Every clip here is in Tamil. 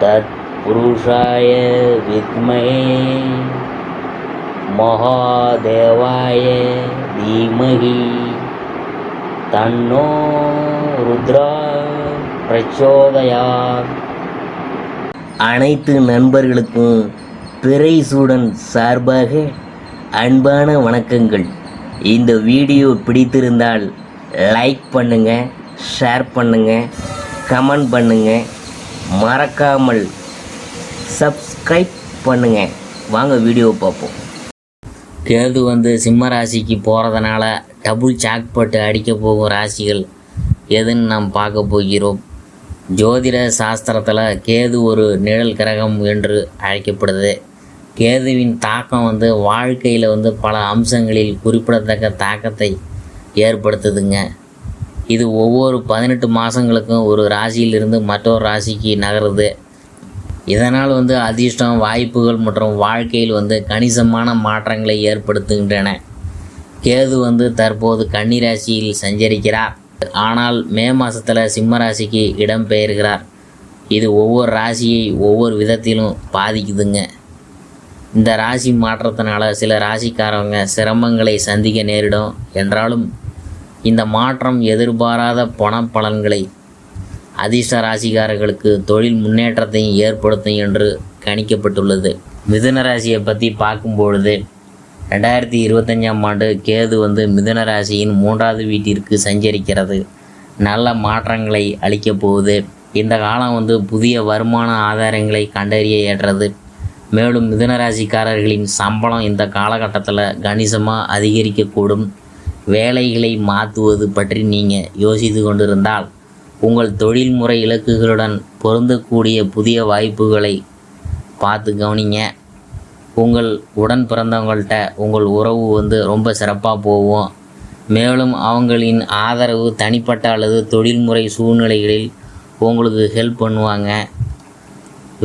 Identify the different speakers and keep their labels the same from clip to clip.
Speaker 1: तत्पुरुषाय विद्महे महादेवाय धीमहि तन्नो रुद्रा प्रचोदयात्. அனைத்து நண்பர்களுக்கும் பிறைசூடன் சார்பாக அன்பான வணக்கங்கள். இந்த வீடியோ பிடித்திருந்தால் லைக் பண்ணுங்கள், ஷேர் பண்ணுங்கள், கமெண்ட் பண்ணுங்கள், மறக்காமல் சப்ஸ்கிரைப் பண்ணுங்கள். வாங்க வீடியோவை பார்ப்போம். கேது சிம்ம ராசிக்கு போகிறதுனால டபுள் ஜாக்பாட் அடிக்க போகும் ராசிகள் எதுன்னு நாம் பார்க்க போகிறோம். ஜோதிட சாஸ்திரத்தில் கேது ஒரு நிழல் கிரகம் என்று அழைக்கப்படுது. கேதுவின் தாக்கம் வாழ்க்கையில் பல அம்சங்களில் குறிப்பிடத்தக்க தாக்கத்தை ஏற்படுத்துதுங்க. இது ஒவ்வொரு 18 மாதங்களுக்கும் ஒரு ராசியிலிருந்து மற்றொரு ராசிக்கு நகருது. இதனால் அதிர்ஷ்டம், வாய்ப்புகள் மற்றும் வாழ்க்கையில் கணிசமான மாற்றங்களை ஏற்படுத்துகின்றன. கேது தற்போது கன்னி ராசியில் சஞ்சரிக்கிறார். ஆனால் மே மாதத்தில் சிம்ம ராசிக்கு இடம் பெயர்கிறார். இது ஒவ்வொரு ராசியை ஒவ்வொரு விதத்திலும் பாதிக்குதுங்க. இந்த ராசி மாற்றத்தினால சில ராசிக்காரவங்க சிரமங்களை சந்திக்க நேரிடும். என்றாலும் இந்த மாற்றம் எதிர்பாராத பண பலன்களை, அதிர்ஷ்ட ராசிக்காரர்களுக்கு தொழில் முன்னேற்றத்தையும் ஏற்படுத்தும் என்று கணிக்கப்பட்டுள்ளது. மிதுன ராசியை பற்றி பார்க்கும்பொழுது 2025ஆம் ஆண்டு கேது மிதுன ராசியின் 3வது வீட்டிற்கு சஞ்சரிக்கிறது. நல்ல மாற்றங்களை அளிக்கப் போகுது. இந்த காலம் புதிய வருமான ஆதாரங்களை கண்டறிய ஏற்றது. மேலும் மிதுன ராசிக்காரர்களின் சம்பளம் இந்த காலகட்டத்தில் கணிசமாக அதிகரிக்கக்கூடும். வேலைகளை மாற்றுவது பற்றி நீங்கள் யோசித்து கொண்டிருந்தால் உங்கள் தொழில்முறை இலக்குகளுடன் பொருந்தக்கூடிய புதிய வாய்ப்புகளை பார்த்து கவனிங்க. உங்கள் உடன் பிறந்தவங்கள்ட்ட உங்கள் உறவு ரொம்ப சிறப்பாக போகும். மேலும் அவங்களின் ஆதரவு தனிப்பட்ட அல்லது தொழில்முறை சூழ்நிலைகளில் உங்களுக்கு ஹெல்ப் பண்ணுவாங்க.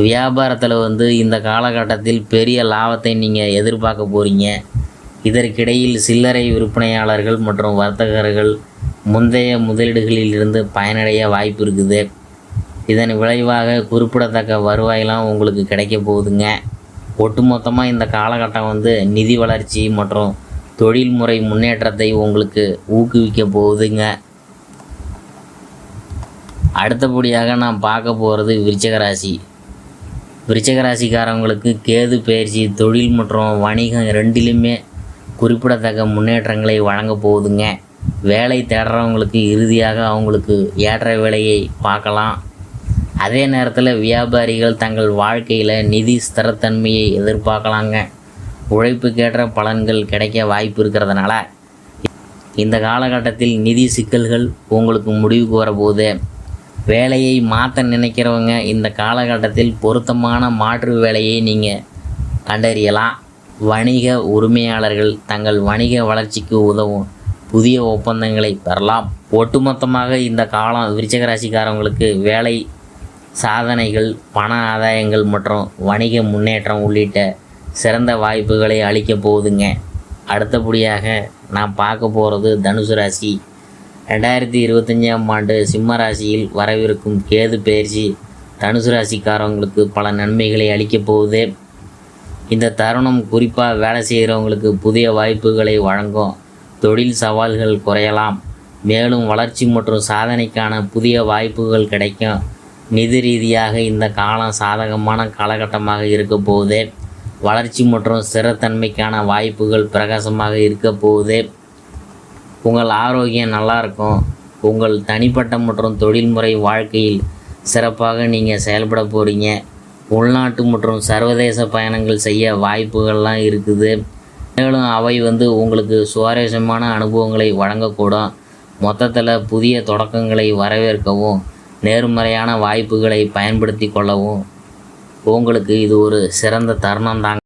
Speaker 1: வியாபாரத்தில் இந்த காலகட்டத்தில் பெரிய லாபத்தை நீங்கள் எதிர்பார்க்க போகிறீங்க. இதற்கிடையில் சில்லறை விற்பனையாளர்கள் மற்றும் வர்த்தகர்கள் முந்தைய முதலீடுகளிலிருந்து பயனடைய வாய்ப்பு இருக்குது. இதன் விளைவாக குறிப்பிடத்தக்க வருவாயெல்லாம் உங்களுக்கு கிடைக்க போகுதுங்க. ஒட்டுமொத்தமாக இந்த காலகட்டம் நிதி வளர்ச்சி மற்றும் தொழில்முறை முன்னேற்றத்தை உங்களுக்கு ஊக்குவிக்க போகுதுங்க. அடுத்தபடியாக நாம் பார்க்க போகிறது விருச்சிக ராசி. விருச்சிக ராசிக்காரவங்களுக்கு கேது பயிற்சி தொழில் மற்றும் வணிகம் ரெண்டிலுமே குறிப்பிடத்தக்க முன்னேற்றங்களை வழங்க போகுதுங்க. வேலை தேடுறவங்களுக்கு இறுதியாக அவங்களுக்கு ஏற்ற வேலையை பார்க்கலாம். அதே நேரத்தில் வியாபாரிகள் தங்கள் வாழ்க்கையில் நிதி ஸ்திரத்தன்மையை எதிர்பார்க்கலாங்க. உழைப்புக்கேற்ற பலன்கள் கிடைக்க வாய்ப்பு இருக்கிறதுனால இந்த காலகட்டத்தில் நிதி சிக்கல்கள் உங்களுக்கு முடிவுக்கு வரப்போகுது. வேலையை மாற்ற நினைக்கிறவங்க இந்த காலகட்டத்தில் பொருத்தமான மாற்று வேலையை நீங்கள் கண்டறியலாம். வணிக உரிமையாளர்கள் தங்கள் வணிக வளர்ச்சிக்கு உதவும் புதிய ஒப்பந்தங்களை பெறலாம். ஒட்டுமொத்தமாக இந்த காலம் விருச்சிக ராசிக்காரவங்களுக்கு வேலை சாதனைகள், பண ஆதாயங்கள் மற்றும் வணிக முன்னேற்றம் உள்ளிட்ட சிறந்த வாய்ப்புகளை அளிக்க போகுதுங்க. அடுத்தபடியாக நான் பார்க்க போகிறது தனுசு ராசி. 2025ஆம் ஆண்டு சிம்ம ராசியில் வரவிருக்கும் கேது பயிற்சி தனுசு ராசிக்காரவங்களுக்கு பல நன்மைகளை அளிக்க போகுது. இந்த தருணம் குறிப்பாக வேலை செய்கிறவங்களுக்கு புதிய வாய்ப்புகளை வழங்கும். தொழில் சவால்கள் குறையலாம். மேலும் வளர்ச்சி மற்றும் சாதனைக்கான புதிய வாய்ப்புகள் கிடைக்கும். நிதி ரீதியாக இந்த காலம் சாதகமான காலகட்டமாக இருக்க போகுது. வளர்ச்சி மற்றும் ஸ்திரத்தன்மைக்கான வாய்ப்புகள் பிரகாசமாக இருக்க போகுது. உங்கள் ஆரோக்கியம் நல்லாயிருக்கும். உங்கள் தனிப்பட்ட மற்றும் தொழில்முறை வாழ்க்கையில் சிறப்பாக நீங்கள் செயல்பட போகிறீங்க. உள்நாட்டு மற்றும் சர்வதேச பயணங்கள் செய்ய வாய்ப்புகள்லாம் இருக்குது. மேலும் அவை உங்களுக்கு சுவாரஸ்யமான அனுபவங்களை வழங்கக்கூடும். மொத்தத்தில் புதிய தொடக்கங்களை வரவேற்கவும் நேர்மறையான வாய்ப்புகளை பயன்படுத்தி கொள்ளவும் உங்களுக்கு இது ஒரு சிறந்த தருணம் தாங்க.